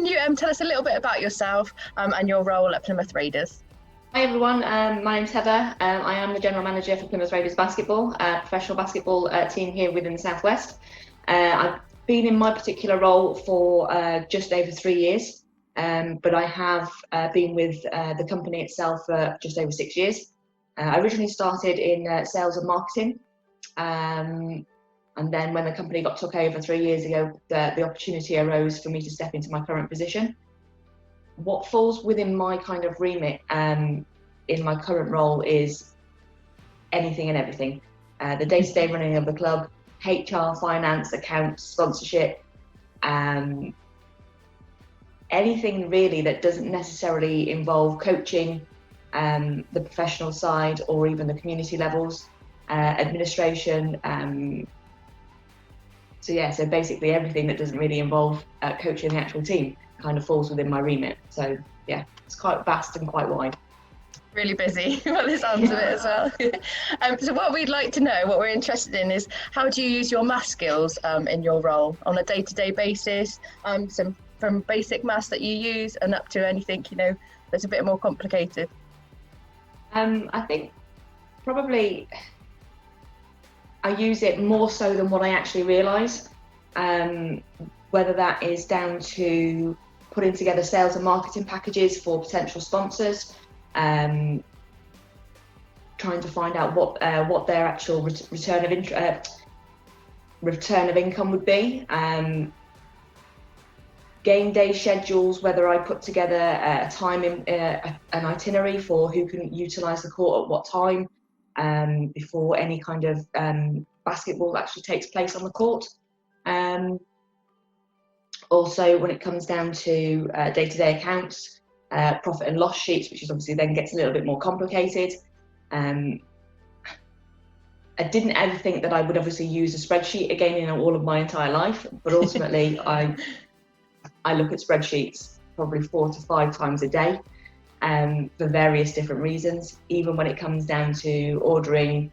Can you tell us a little bit about yourself and your role at Plymouth Raiders? Hi everyone, my name's Heather. I am the General Manager for Plymouth Raiders basketball, professional basketball team here within the Southwest. I've been in my particular role for just over 3 years, but I have been with the company itself for just over 6 years. I originally started in sales and marketing, and then when the company got took over 3 years ago, the opportunity arose for me to step into my current position. What falls within my kind of remit in my current role is anything and everything. The day-to-day running of the club, HR, finance, accounts, sponsorship, anything really that doesn't necessarily involve coaching, the professional side or even the community levels, administration. So basically everything that doesn't really involve coaching the actual team kind of falls within my remit. So yeah, it's quite vast and quite wide. Really busy by the sounds of it as well. So what we'd like to know, what we're interested in, is how do you use your maths skills in your role on a day-to-day basis? Some from basic maths that you use and up to anything, that's a bit more complicated. I think probably I use it more so than what I actually realise, whether that is down to putting together sales and marketing packages for potential sponsors, trying to find out what their actual return of income would be, game day schedules, whether I put together a time an itinerary for who can utilise the court at what time, before any kind of basketball actually takes place on the court. Also, when it comes down to day-to-day accounts, profit and loss sheets, which is obviously then gets a little bit more complicated. I didn't ever think that I would obviously use a spreadsheet again in all of my entire life, but ultimately I look at spreadsheets probably 4 to 5 times a day, for various different reasons, even when it comes down to ordering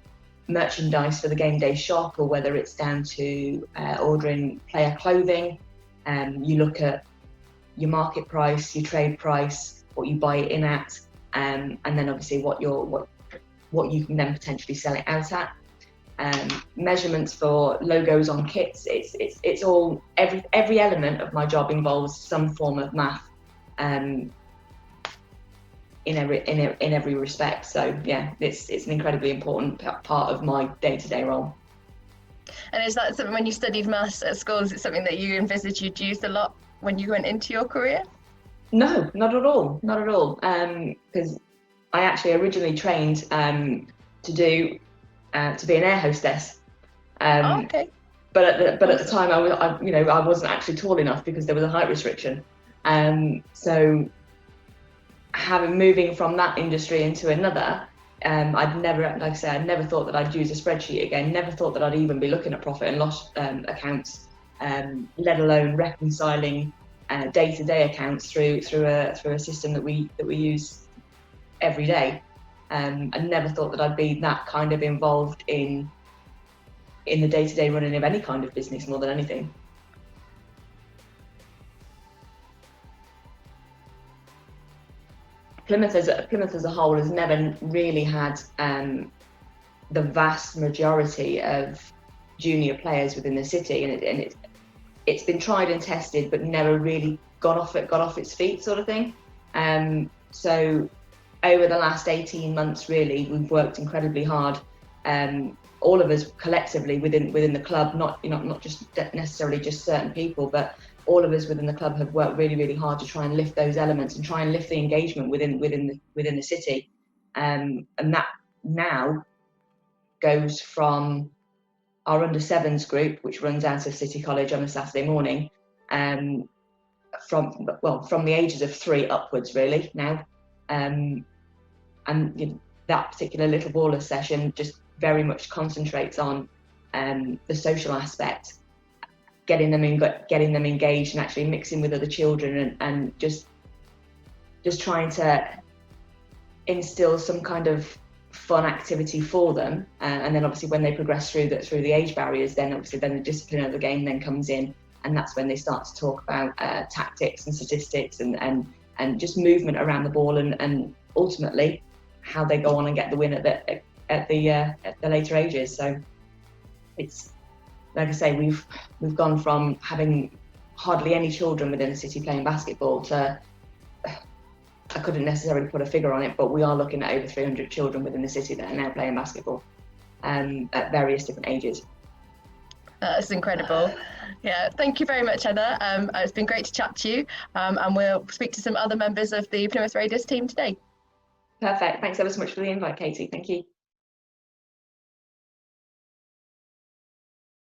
merchandise for the game day shop, or whether it's down to ordering player clothing. You look at your market price, your trade price, what you buy it in at, and then obviously what you can then potentially sell it out at. Measurements for logos on kits. It's all every element of my job involves some form of math, in every respect. So yeah, it's an incredibly important part of my day-to-day role. And is that something, when you studied maths at school, is it something that you envisaged you'd used a lot when you went into your career? No, not at all. Because I actually originally trained to be an air hostess. Okay. But at the time, I wasn't actually tall enough because there was a height restriction. So moving from that industry into another, I'd never thought that I'd use a spreadsheet again. Never thought that I'd even be looking at profit and loss accounts, let alone reconciling day-to-day accounts through a system that we use every day. I never thought that I'd be that kind of involved in the day-to-day running of any kind of business more than anything. Plymouth as a whole has never really had the vast majority of junior players within the city, and it's been tried and tested, but never really got off its feet, sort of thing. So over the last 18 months, really, we've worked incredibly hard. All of us collectively within the club, not just necessarily just certain people, but all of us within the club have worked really, really hard to try and lift those elements and try and lift the engagement within the city. And that now goes from our under sevens group, which runs out of City College on a Saturday morning, from the ages of 3 upwards, really now. And that particular little baller session just very much concentrates on the social aspect, getting them engaged and actually mixing with other children, and just trying to instill some kind of fun activity for them, and then obviously when they progress through the age barriers, then the discipline of the game then comes in, and that's when they start to talk about tactics and statistics and just movement around the ball, and ultimately how they go on and get the win at the later ages. So it's, like I say, we've gone from having hardly any children within the city playing basketball to, I couldn't necessarily put a figure on it, but we are looking at over 300 children within the city that are now playing basketball at various different ages. That's incredible. Yeah, thank you very much, Heather. It's been great to chat to you, and we'll speak to some other members of the Plymouth Raiders team today. Perfect. Thanks ever so much for the invite, Katie. Thank you.